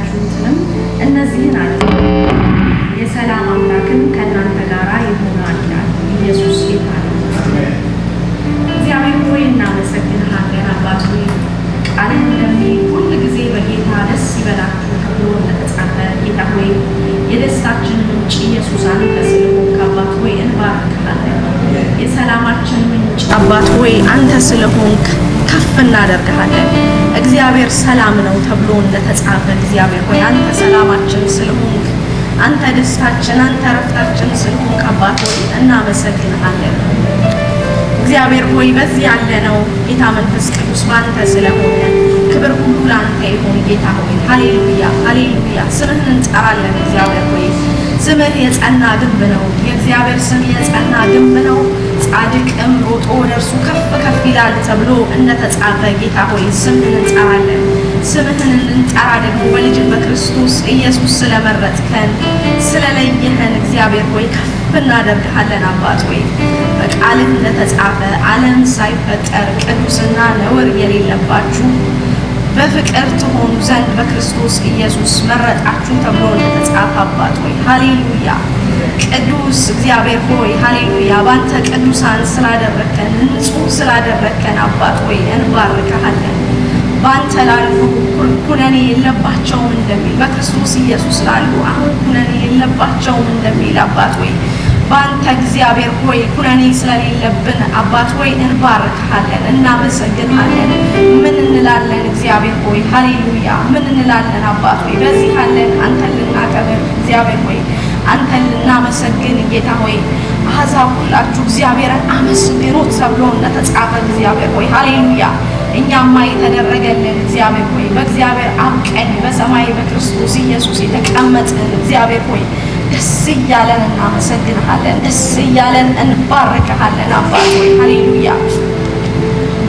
ያላችሁትንም እነዚህን አድርጉ፣ የሰላም አምላክም ከእናንተ ጋር ይሆናል ይላል። ኢየሱስ ጌታ ነው። እግዚአብሔር ሆይ እናመሰግንሃለን። አባት ሆይ ቃልህ እንደሚል ሁል ጊዜ በጌታ ደስ ይበላችሁ ተብሎ እንደተጻፈ ጌታ ሆይ የደስታችን ምንጭ ኢየሱስ አንተ ስለሆንክ አባት ሆይ እንባርክሃለን። የሰላማችን ምንጭ አባት ሆይ አንተ ስለሆንክ ከፍ እናደርግሃለን። እግዚአብሔር ሰላም ነው ተብሎ እንደተጻፈ እግዚአብሔር ሆይ አንተ ሰላማችን ስለሆንክ፣ አንተ ደስታችን፣ አንተ ረፍታችን ስለሆንክ አባት ሆይ እናመሰግንሃለን። እግዚአብሔር ሆይ በዚህ ያለነው ጌታ መንፈስ ቅዱስ ባንተ ስለሆነ ክብር ሁሉ ላንተ ይሁን ጌታ ሆይ። ሃሌሉያ ሃሌሉያ። ስምህን እንጠራለን እግዚአብሔር ሆይ። ስምህ የጸና ግንብ ነው። የእግዚአብሔር ስም የጸና ግንብ ነው። ጻድቅም ሮጦ ወደ እርሱ ከፍ ከፍ ይላል ተብሎ እንደተጻፈ ጌታ ሆይ ስምህን እንጠራለን። ስምህን እንጠራ ደግሞ በልጅህ በክርስቶስ ኢየሱስ ስለመረጥከን ስለለየህን እግዚአብሔር ሆይ ከፍ እናደርግሃለን አባት ሆይ። በቃልህ እንደተጻፈ ዓለም ሳይፈጠር ቅዱስና ነውር የሌለባችሁ በፍቅር ትሆኑ ዘንድ በክርስቶስ ኢየሱስ መረጣችሁ ተብሎ እንደተጻፈ አባት ሆይ ሃሌሉያ። ቅዱስ እግዚአብሔር ሆይ ሃሌሉያ። ባንተ ቅዱሳን ስላደረከን፣ ንጹህ ስላደረከን አባት ሆይ እንባርክሃለን። ባንተ ላሉ ኩነኔ የለባቸውም እንደሚል በክርስቶስ ኢየሱስ ላሉ አሁን ኩነኔ የለባቸውም እንደሚል አባት ሆይ ባንተ እግዚአብሔር ሆይ ኩነኔ ስለሌለብን አባት ሆይ እንባርክሃለን፣ እናመሰግንሃለን። ምን እንላለን እግዚአብሔር ሆይ ሃሌሉያ። ምን እንላለን አባት ሆይ በዚህ አለን አንተን ልናከብር እግዚአብሔር ሆይ አንተን ልናመሰግን ጌታ ሆይ። አሕዛብ ሁላችሁ እግዚአብሔርን አመስግኑት ተብሎ እንደተጻፈ እግዚአብሔር ሆይ ሃሌሉያ። እኛማ የተደረገልን እግዚአብሔር ሆይ በእግዚአብሔር አብ ቀኝ በሰማይ በክርስቶስ ኢየሱስ የተቀመጥን እግዚአብሔር ሆይ ደስ እያለን እናመሰግንሃለን፣ ደስ እያለን እንባርክሃለን አባት ሆይ ሃሌሉያ።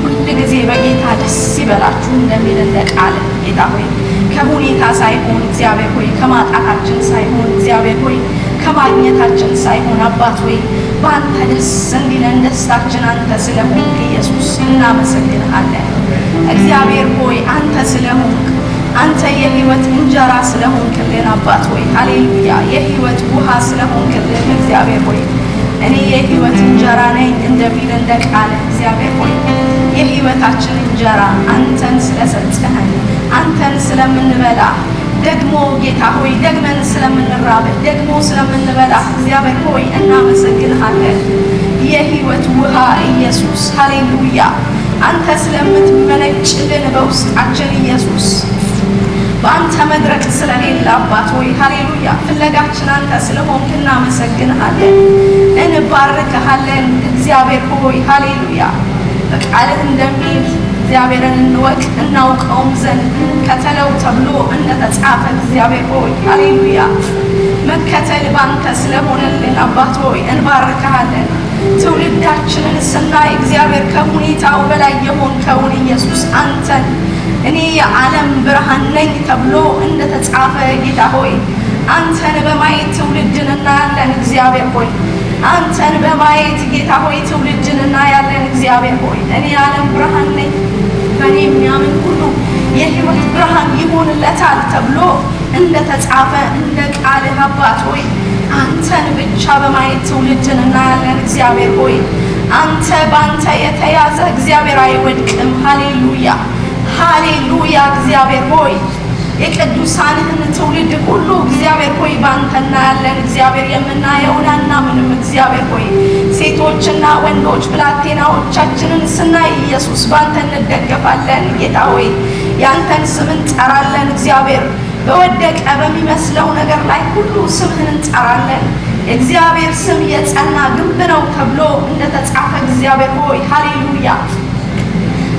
ሁል ጊዜ በጌታ ደስ ይበላችሁ እንደሚል እንደ ቃል ጌታ ሆይ ከሁኔታ ሳይሆን እግዚአብሔር ሆይ ከማጣታችን ሳይሆን እግዚአብሔር ሆይ ከማግኘታችን ሳይሆን አባት ሆይ በአንተ ደስ እንዲለን ደስታችን አንተ ስለሆንክ ኢየሱስ እናመሰግንሃለን። እግዚአብሔር ሆይ አንተ ስለሆንክ፣ አንተ የህይወት እንጀራ ስለሆንክልን አባት ሆይ ሃሌሉያ። የህይወት ውሃ ስለሆንክልን እግዚአብሔር ሆይ እኔ የህይወት እንጀራ ነኝ እንደሚል እንደ ቃል እግዚአብሔር ሆይ የህይወታችን እንጀራ አንተን ስለሰጠህን፣ አንተን ስለምንበላ ደግሞ ጌታ ሆይ ደግመን ስለምንራብ ደግሞ ስለምንበላ እግዚአብሔር ሆይ እናመሰግንሃለን። የህይወት ውሃ ኢየሱስ ሃሌሉያ። አንተ ስለምትመነጭልን በውስጣችን ኢየሱስ በአንተ መድረክ ስለሌለ አባት ሆይ ሃሌሉያ ፍለጋችን አንተ ስለሆንክ እናመሰግንሃለን፣ እንባርክሃለን እግዚአብሔር ሆይ ሃሌሉያ። በቃልህ እንደሚል እግዚአብሔርን እንወቅ እናውቀውም ዘንድ እንከተለው ተብሎ እንደተጻፈ እግዚአብሔር ሆይ ሃሌሉያ መከተል ባንተ ስለሆነልን አባት ሆይ እንባርክሃለን። ትውልዳችንን ስናይ እግዚአብሔር ከሁኔታው በላይ የሆንከውን ኢየሱስ አንተን እኔ የዓለም ብርሃን ነኝ ተብሎ እንደተጻፈ ጌታ ሆይ አንተን በማየት ትውልድን እናያለን እግዚአብሔር ሆይ አንተን በማየት ጌታ ሆይ ትውልድን እናያለን እግዚአብሔር ሆይ እኔ የዓለም ብርሃን ነኝ በእኔ የሚያምን ሁሉ የህይወት ብርሃን ይሆንለታል ተብሎ እንደተጻፈ እንደ ቃልህ አባት ሆይ አንተን ብቻ በማየት ትውልድን እናያለን እግዚአብሔር ሆይ አንተ ባንተ የተያዘ እግዚአብሔር አይወድቅም። ሃሌሉያ ሃሌሉያ እግዚአብሔር ሆይ የቅዱሳንህን ትውልድ ሁሉ እግዚአብሔር ሆይ ባንተ እናያለን እግዚአብሔር የምናየውን አናምንም እግዚአብሔር ሆይ ሴቶችና ወንዶች ብላቴናዎቻችንን ስናይ ኢየሱስ ባንተ እንደገፋለን ጌታ ሆይ ያንተን ስም እንጠራለን እግዚአብሔር በወደቀ በሚመስለው ነገር ላይ ሁሉ ስምህን እንጠራለን። እግዚአብሔር ስም የጸና ግንብ ነው ተብሎ እንደተጻፈ እግዚአብሔር ሆይ ሃሌሉያ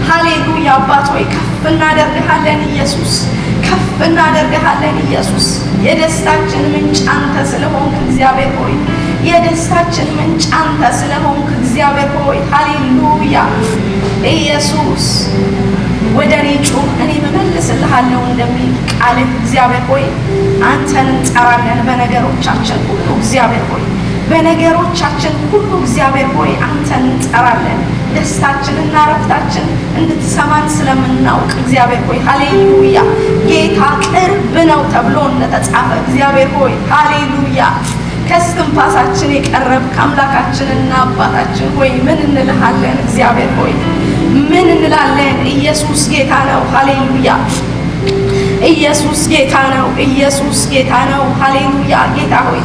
ሃሌሉያ አባት ሆይ ከፍ እናደርግሃለን ኢየሱስ ከፍ እናደርግሃለን ኢየሱስ የደስታችን ምንጭ አንተ ስለሆንክ እግዚአብሔር ሆይ የደስታችን ምንጭ አንተ ስለሆንክ እግዚአብሔር ሆይ ሃሌሉያ ኢየሱስ ወደ እኔ ጩህ እኔ እመልስልሃለሁ እንደሚል ቃልህ እግዚአብሔር ሆይ አንተን እንጠራለን በነገሮቻችን ሁሉ እግዚአብሔር ሆይ በነገሮቻችን ሁሉ እግዚአብሔር ሆይ አንተን እንጠራለን ደስታችንና ረፍታችን እንድትሰማን ስለምናውቅ እግዚአብሔር ሆይ ሃሌሉያ ጌታ ቅርብ ነው ተብሎ እንደተጻፈ እግዚአብሔር ሆይ ሃሌሉያ ከስትንፋሳችን የቀረብክ አምላካችንና አባታችን ሆይ ምን እንልሃለን? እግዚአብሔር ሆይ ምን እንላለን? ኢየሱስ ጌታ ነው። ሃሌሉያ ኢየሱስ ጌታ ነው። ኢየሱስ ጌታ ነው። ሃሌሉያ ጌታ ሆይ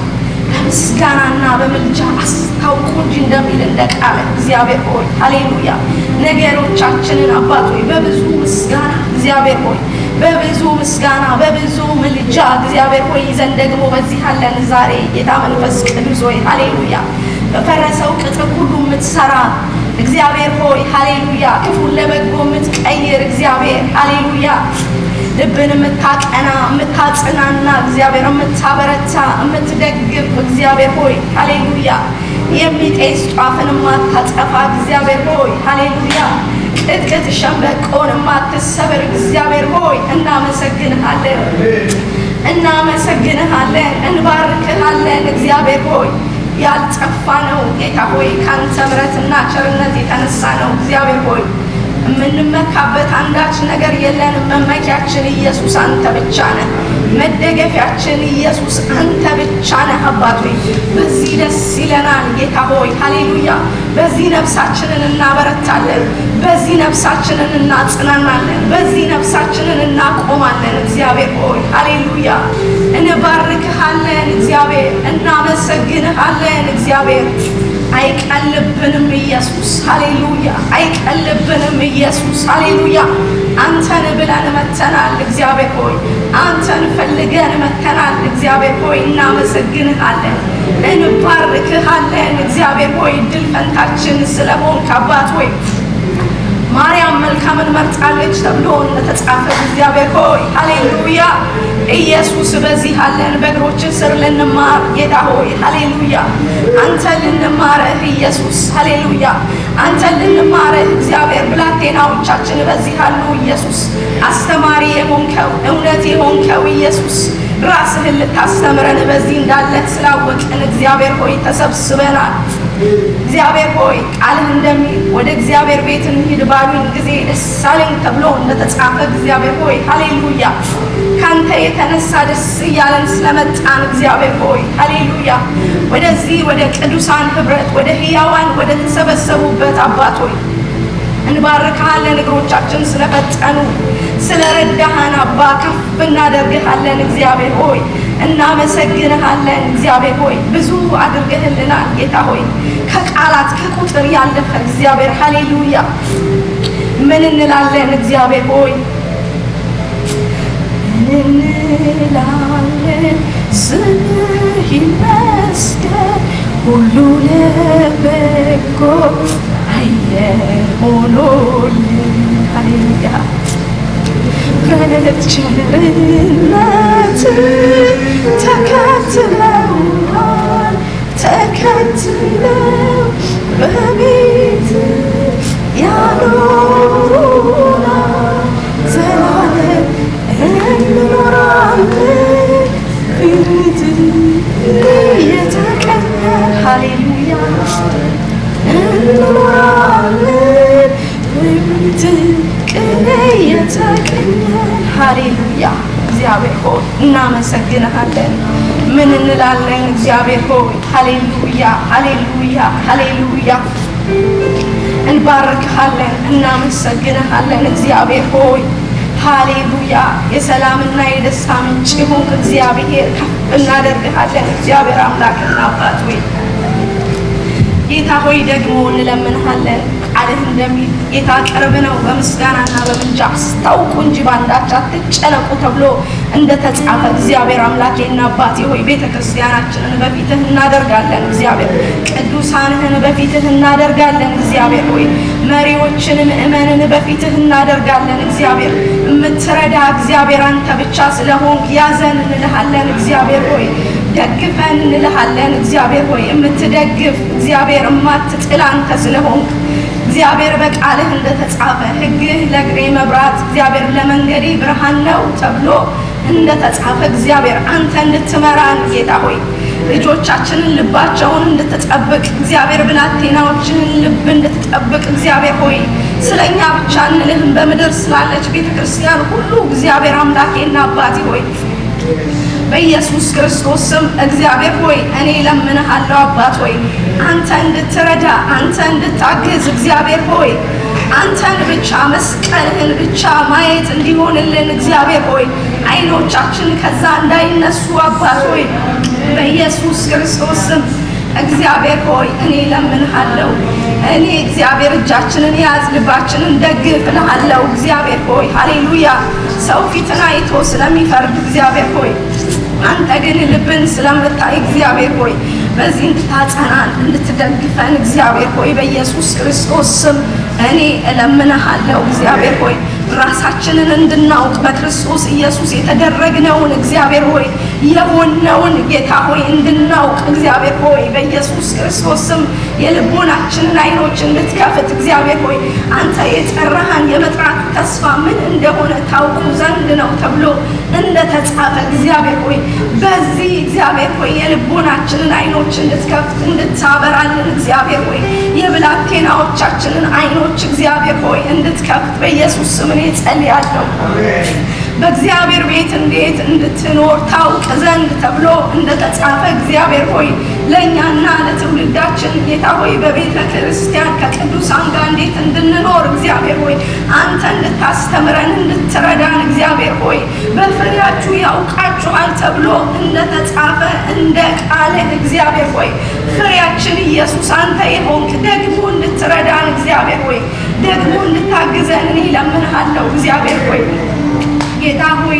በምስጋናና በምልጃ አስታውቁ እንጂ እንደሚል እንደ ቃል እግዚአብሔር ሆይ ሃሌሉያ ነገሮቻችንን አባት ሆይ በብዙ ምስጋና እግዚአብሔር ሆይ በብዙ ምስጋና በብዙ ምልጃ እግዚአብሔር ሆይ ይዘን ደግሞ በዚህ አለን ዛሬ ጌታ መንፈስ ቅዱስ ሆይ ሃሌሉያ በፈረሰው ቅጥር ሁሉ የምትሰራ እግዚአብሔር ሆይ ሃሌሉያ ክፉን ለበጎ የምትቀይር እግዚአብሔር ሃሌሉያ ልብን የምታቀና የምታጽናና እግዚአብሔር የምታበረታ የምትደግፍ እግዚአብሔር ሆይ ሃሌሉያ የሚጤስ ጧፍን የማታጠፋ እግዚአብሔር ሆይ ሃሌሉያ ቅጥቅጥ ሸምበቆን የማትሰብር እግዚአብሔር ሆይ እናመሰግንሃለን እናመሰግንሃለን እንባርክሃለን እግዚአብሔር ሆይ ያልጠፋ ነው ጌታ ሆይ ካንተ ምሕረትና ቸርነት የተነሳ ነው እግዚአብሔር ሆይ የምንመካበት አንዳች ነገር የለንም። መመኪያችን ኢየሱስ አንተ ብቻ ነህ። መደገፊያችን ኢየሱስ አንተ ብቻ ነህ። አባት ሆይ በዚህ ደስ ይለናል ጌታ ሆይ ሃሌሉያ በዚህ ነፍሳችንን እናበረታለን። በዚህ ነፍሳችንን እናጽናናለን። በዚህ ነፍሳችንን እናቆማለን። እግዚአብሔር ሆይ ሃሌሉያ እንባርክሃለን። እግዚአብሔር እናመሰግንሃለን። እግዚአብሔር አይቀልብንም ኢየሱስ ሃሌሉያ አይቀልብንም ኢየሱስ ሃሌሉያ አንተን ብለን መተናል እግዚአብሔር ሆይ አንተን ፈልገን መተናል እግዚአብሔር ሆይ እናመሰግንሃለን እንባርክሃለን እግዚአብሔር ሆይ ድል ፈንታችን ስለሆንክ አባት ሆይ ማርያም መልካምን መርጣለች ተብሎ እንደተጻፈ እግዚአብሔር ሆይ ሃሌሉያ ኢየሱስ በዚህ አለን በእግሮች ስር ልንማር ጌታ ሆይ ሃሌሉያ አንተ ልንማርህ ኢየሱስ ሃሌሉያ አንተ ልንማርህ እግዚአብሔር ብላቴናዎቻችን በዚህ አሉ ኢየሱስ አስተማሪ የሆንከው እውነት የሆንከው ኢየሱስ ራስህን ልታስተምረን በዚህ እንዳለ ስላወቅን እግዚአብሔር ሆይ ተሰብስበናል እግዚአብሔር ሆይ ቃልህ እንደሚል ወደ እግዚአብሔር ቤት እንሂድ ባሉኝ ጊዜ ደስ አለኝ ተብሎ እንደተጻፈ እግዚአብሔር ሆይ ሃሌሉያ ካንተ የተነሳ ደስ እያለን ስለመጣን እግዚአብሔር ሆይ ሃሌሉያ ወደዚህ ወደ ቅዱሳን ህብረት ወደ ሕያዋን ወደ ተሰበሰቡበት አባት ሆይ እንባርካለን እግሮቻችን ስለፈጠኑ ስለረዳሃን አባ ከፍ እናደርግሃለን እግዚአብሔር ሆይ እናመሰግንሃለን እግዚአብሔር ሆይ ብዙ አድርገህልናል ጌታ ሆይ ከቃላት ከቁጥር ያለፈ እግዚአብሔር ሃሌሉያ ምን እንላለን እግዚአብሔር ሆይ እንላለን ስምህ ይመስገን ሁሉ ለበጎ አየር ሆኖልን ሃሌሉያ ቸርነት ተከትለውናል ተከትለው በቤት ያኖሩናል ዘላለም እንኖራለን ፊት የተቀኘ ሃሌሉያ እንኖራለን ፊት ቅኔ የተቀኘ ሃሌሉያ እግዚአብሔር ሆይ እናመሰግንሃለን ምን እንላለን እግዚአብሔር ሆይ ሃሌሉያ ሃሌሉያ ሃሌሉያ እንባርክሃለን እናመሰግንሃለን እግዚአብሔር ሆይ ሃሌሉያ የሰላምና የደስታ ምንጭ ሆንክ እግዚአብሔር ከፍ እናደርግሃለን እግዚአብሔር አምላክና አባት ሆይ ጌታ ሆይ ደግሞ እንለምንሃለን ቃልህ እንደሚል ጌታ ቅርብ ነው በምስጋናና በምልጃ አስታውቁ እንጂ ባንዳች አትጨነቁ ተብሎ እንደተጻፈ እግዚአብሔር አምላኬና አባቴ ሆይ ቤተ ክርስቲያናችንን በፊትህ እናደርጋለን እግዚአብሔር ቅዱሳንህን በፊትህ እናደርጋለን እግዚአብሔር ሆይ መሪዎችን ምእመንን በፊትህ እናደርጋለን እግዚአብሔር የምትረዳ እግዚአብሔር አንተ ብቻ ስለሆንክ ያዘን እንልሃለን እግዚአብሔር ሆይ ደግፈን እንልሃለን እግዚአብሔር ሆይ የምትደግፍ እግዚአብሔር የማትጥል አንተ ስለሆንክ እግዚአብሔር በቃልህ እንደተጻፈ ሕግህ ለእግሬ መብራት እግዚአብሔር ለመንገዴ ብርሃን ነው ተብሎ እንደተጻፈ እግዚአብሔር አንተ እንድትመራን ጌታ ሆይ ልጆቻችንን ልባቸውን እንድትጠብቅ እግዚአብሔር ብላቴናዎችንን ልብ እንድትጠብቅ እግዚአብሔር ሆይ ስለኛ ብቻ እንልህም በምድር ስላለች ቤተ ክርስቲያን ሁሉ እግዚአብሔር አምላኬና አባቴ ሆይ በኢየሱስ ክርስቶስ ስም እግዚአብሔር ሆይ እኔ ለምንሃለሁ አባት ሆይ አንተ እንድትረዳ አንተ እንድታግዝ እግዚአብሔር ሆይ አንተን ብቻ መስቀልህን ብቻ ማየት እንዲሆንልን እግዚአብሔር ሆይ አይኖቻችን ከዛ እንዳይነሱ አባት ሆይ በኢየሱስ ክርስቶስ ስም እግዚአብሔር ሆይ እኔ ለምንሃለሁ። እኔ እግዚአብሔር እጃችንን ያዝ ልባችንን ደግፍ እልሃለሁ እግዚአብሔር ሆይ ሃሌሉያ። ሰው ፊትን አይቶ ስለሚፈርድ እግዚአብሔር ሆይ አንተ ግን ልብን ስለምታይ እግዚአብሔር ሆይ በዚህ እንድታጸናን እንድትደግፈን እግዚአብሔር ሆይ በኢየሱስ ክርስቶስ ስም እኔ እለምንሃለሁ እግዚአብሔር ሆይ ራሳችንን እንድናውቅ በክርስቶስ ኢየሱስ የተደረግነውን እግዚአብሔር ሆይ የሆነውን ጌታ ሆይ እንድናውቅ እግዚአብሔር ሆይ በኢየሱስ ክርስቶስ ስም የልቦናችንን አይኖች እንድትከፍት እግዚአብሔር ሆይ አንተ የጠራህን የመጥራቱ ተስፋ ምን እንደሆነ ታውቁ ዘንድ ነው ተብሎ እንደተጻፈ እግዚአብሔር ሆይ በዚህ እግዚአብሔር ሆይ የልቦናችንን አይኖች እንድትከፍት እንድታበራልን እግዚአብሔር ሆይ የብላቴናዎቻችንን አይኖች እግዚአብሔር ሆይ እንድትከፍት በኢየሱስ ስም እኔ ጸልያለሁ። በእግዚአብሔር ቤት እንዴት እንድትኖር ታውቅ ዘንድ ተብሎ እንደተጻፈ እግዚአብሔር ሆይ ለእኛና ለትውልዳችን ጌታ ሆይ በቤተ ክርስቲያን ከቅዱሳን ጋር እንዴት እንድንኖር እግዚአብሔር ሆይ አንተ እንድታስተምረን እንድትረዳን እግዚአብሔር ሆይ በፍሬያችሁ ያውቃችኋል ተብሎ እንደተጻፈ እንደ ቃልህ እግዚአብሔር ሆይ ፍሬያችን ኢየሱስ አንተ የሆንክ ደግሞ እንድትረዳን እግዚአብሔር ሆይ ደግሞ እንድታግዘን እኔ እለምንሃለሁ እግዚአብሔር ሆይ ጌታ ሆይ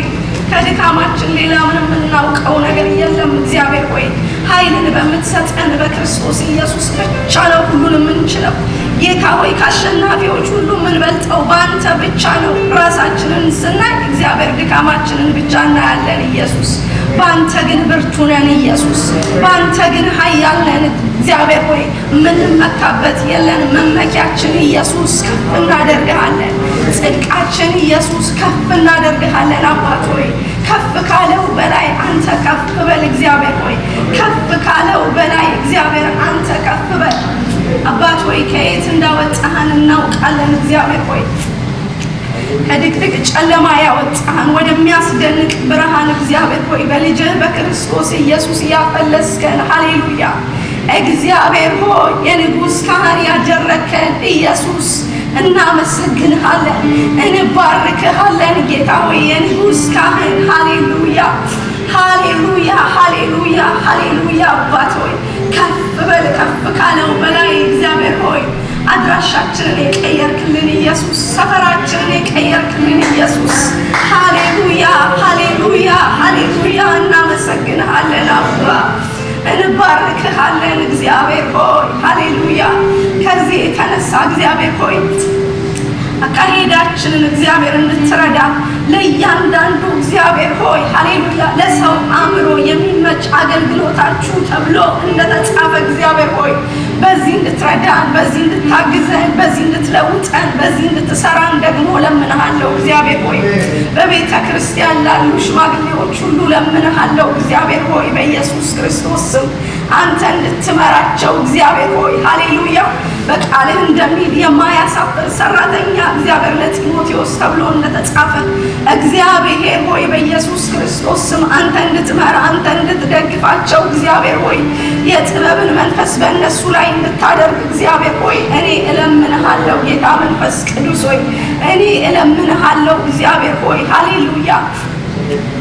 ከድካማችን ሌላ ምንም የምናውቀው ነገር የለም እግዚአብሔር ሆይ ኃይልን በምትሰጠን በክርስቶስ ኢየሱስ ብቻ ነው ሁሉን የምንችለው ጌታ ሆይ ከአሸናፊዎች ሁሉ የምንበልጠው በአንተ ብቻ ነው። ራሳችንን ስናይ እግዚአብሔር ድካማችንን ብቻ እናያለን ኢየሱስ በአንተ ግን ብርቱ ነን ኢየሱስ በአንተ ግን ኃያል ነን እግዚአብሔር ሆይ የምንመካበት የለን መመኪያችን ኢየሱስ ከፍ እናደርግሃለን ጽድቃችን ኢየሱስ ከፍ እናደርግሃለን አባት ሆይ ከፍ ካለው በላይ አንተ ከፍ በል እግዚአብሔር ሆይ ከፍ ካለው በላይ እግዚአብሔር አንተ ከፍ በል አባት ሆይ ከየት እንዳወጣህን እናውቃለን እግዚአብሔር ሆይ ከድቅድቅ ጨለማ ያወጣህን ወደሚያስደንቅ ብርሃን እግዚአብሔር ሆይ በልጅህ በክርስቶስ ኢየሱስ ያፈለስከን ሃሌሉያ እግዚአብሔር ሆይ የንጉሥ ካህን ያደረከን ኢየሱስ እናመሰግንሃለን እንባርክሃለን ጌታ ሆይ የንጉሥ ካህን ሃሌሉያ ሃሌሉያ ሃሌሉያ ሃሌሉያ አባት ሆይ ከፍ በል ከፍ ካለው በላይ እግዚአብሔር ሆይ አድራሻችንን የቀየርክልን ኢየሱስ ሰፈራችንን የቀየርክልን ኢየሱስ ሃሌሉያ ሃሌሉያ ሃሌሉያ እናመሰግንሃለን አባ እንባርክሃለን እግዚአብሔር ሆይ ሃሌሉያ ከዚህ የተነሳ እግዚአብሔር ሆይ አካሄዳችንን እግዚአብሔር እንድትረዳ ለእያንዳንዱ እግዚአብሔር ሆይ ሃሌሉያ ለሰው አእምሮ የሚመች አገልግሎታችሁ ተብሎ እንደተጻፈ እግዚአብሔር ሆይ በዚህ እንድትረዳን በዚህ እንድታግዘን በዚህ እንድትለውጠን በዚህ እንድትሰራን ደግሞ ለምንሃለሁ እግዚአብሔር ሆይ በቤተ ክርስቲያን ላሉ ሽማግሌዎች ሁሉ ለምንሃለሁ እግዚአብሔር ሆይ በኢየሱስ ክርስቶስ ስም አንተ እንድትመራቸው እግዚአብሔር ሆይ ሃሌሉያ በቃልህ እንደሚል የማያሳፍር ሰራተኛ እግዚአብሔር ለጢሞቴዎስ ተብሎ እንደተጻፈ እግዚአብሔር ሆይ በኢየሱስ ክርስቶስ ስም አንተ እንድትመራ አንተ እንድትደግፋቸው እግዚአብሔር ሆይ የጥበብን መንፈስ በእነሱ ላይ እንድታደርግ እግዚአብሔር ሆይ እኔ እለምንሃለሁ ጌታ መንፈስ ቅዱስ ሆይ እኔ እለምንሃለሁ እግዚአብሔር ሆይ ሃሌሉያ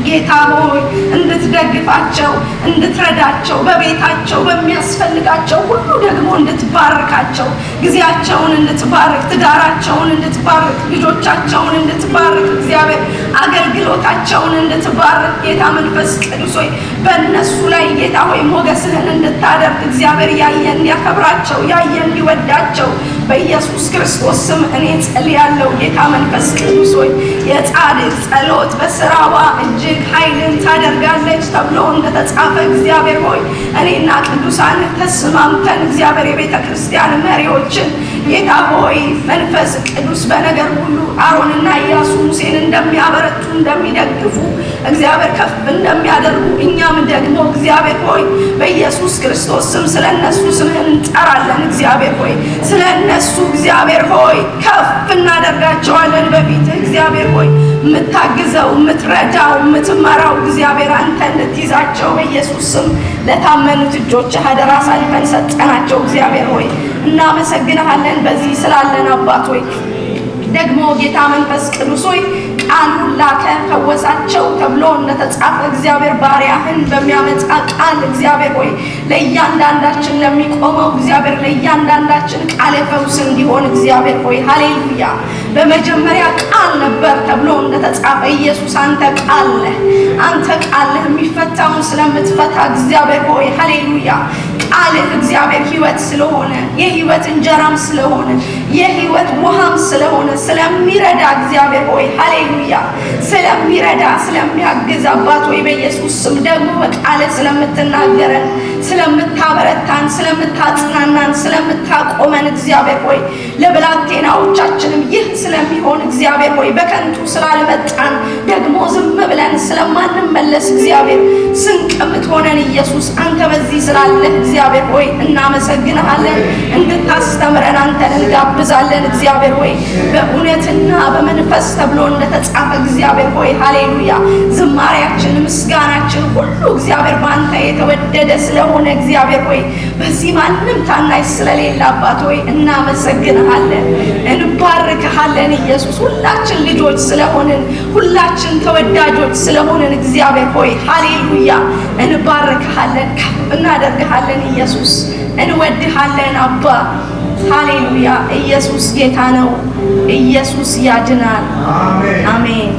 ጌታ ሆይ እንድትደግፋቸው እንድትረዳቸው በቤታቸው በሚያስፈልጋቸው ሁሉ ደግሞ እንድትባርካቸው ጊዜያቸውን እንድትባርክ ትዳራቸውን እንድትባርክ ልጆቻቸውን እንድትባርክ እግዚአብሔር አገልግሎታቸውን እንድትባርክ ጌታ መንፈስ ቅዱስ ሆይ በእነሱ ላይ ጌታ ሆይ ሞገስህን እንድታደርግ እግዚአብሔር ያየ እንዲያከብራቸው ያየ እንዲወዳቸው በኢየሱስ ክርስቶስ ስም እኔ ጸልያለሁ ጌታ መንፈስ ቅዱስ ሆይ የጻድቅ ጸሎት በስራዋ እጅግ ኃይልን ታደርጋለች ተብሎ እንደተጻፈ እግዚአብሔር ሆይ እኔና ቅዱሳን ተስማምተን እግዚአብሔር የቤተ ክርስቲያን መሪዎችን ጌታ ሆይ መንፈስ ቅዱስ በነገር ሁሉ አሮንና ኢያሱ ሙሴን እንደሚያበረቱ እንደሚደግፉ እግዚአብሔር ከፍ እንደሚያደርጉ እኛም ደግሞ እግዚአብሔር ሆይ በኢየሱስ ክርስቶስ ስም ስለነሱ ስምህን እንጠራለን። እግዚአብሔር ሆይ ስለነሱ እግዚአብሔር ሆይ ከፍ እናደርጋቸዋለን በፊትህ እግዚአብሔር ሆይ የምታግዘው የምትረዳው የምትመራው እግዚአብሔር አንተ እንድትይዛቸው በኢየሱስ ስም ለታመኑት እጆች አደራ አሳልፈን ሰጠናቸው። እግዚአብሔር ሆይ እናመሰግንሃለን በዚህ ስላለን አባት ሆይ ደግሞ ጌታ መንፈስ ቅዱስ ሆይ ቃሉን ላከ ፈወሳቸው ተብሎ እንደተጻፈ እግዚአብሔር ባሪያህን በሚያመጣ ቃል እግዚአብሔር ሆይ ለእያንዳንዳችን ለሚቆመው እግዚአብሔር ለእያንዳንዳችን ቃል ፈውስ እንዲሆን እግዚአብሔር ሆይ ሃሌሉያ በመጀመሪያ ቃል ነበር ተብሎ እንደተጻፈ ኢየሱስ አንተ ቃል ነህ። አንተ ቃል ነህ የሚፈታውን ስለምትፈታ እግዚአብሔር ሆይ ሃሌሉያ ቃልህ እግዚአብሔር ሕይወት ስለሆነ የሕይወት እንጀራም ስለሆነ የሕይወት ውሃም ስለሆነ ስለሚረዳ እግዚአብሔር ሆይ ሃሌሉያ ስለሚረዳ ስለሚያግዝ አባት ሆይ በኢየሱስ ስም ደግሞ በቃልህ ስለምትናገረን ስለምታበረታን ስለምታጽናናን ስለምታቆመን እግዚአብሔር ሆይ ለብላቴናዎቻችንም ይህ ስለሚሆን እግዚአብሔር ሆይ በከንቱ ስላልመጣን ደግሞ ዝም ብለን ስለማንመለስ እግዚአብሔር ስንቅ የምትሆነን ኢየሱስ አንተ በዚህ ስላለህ እግዚአብሔር ሆይ እናመሰግንሃለን። እንድታስተምረን አንተን እንጋብዛለን እግዚአብሔር ሆይ በእውነትና በመንፈስ ተብሎ እንደተጻፈ እግዚአብሔር ሆይ ሃሌሉያ ዝማሬያችን ምስጋናችን ሁሉ እግዚአብሔር በአንተ የተወደደ ስለሆነ እግዚአብሔር ሆይ በዚህ ማንም ታናሽ ስለሌለ አባት ሆይ እናመሰግንሃለን እንባርክሃለን ኢየሱስ ሁላችን ልጆች ስለሆንን ሁላችን ተወዳጆች ስለሆንን እግዚአብሔር ሆይ ሃሌሉያ እንባርክሃለን ከፍ እናደርግሃለን ኢየሱስ እንወድሃለን አባ ሃሌሉያ ኢየሱስ ጌታ ነው። ኢየሱስ ያድናል። አሜን።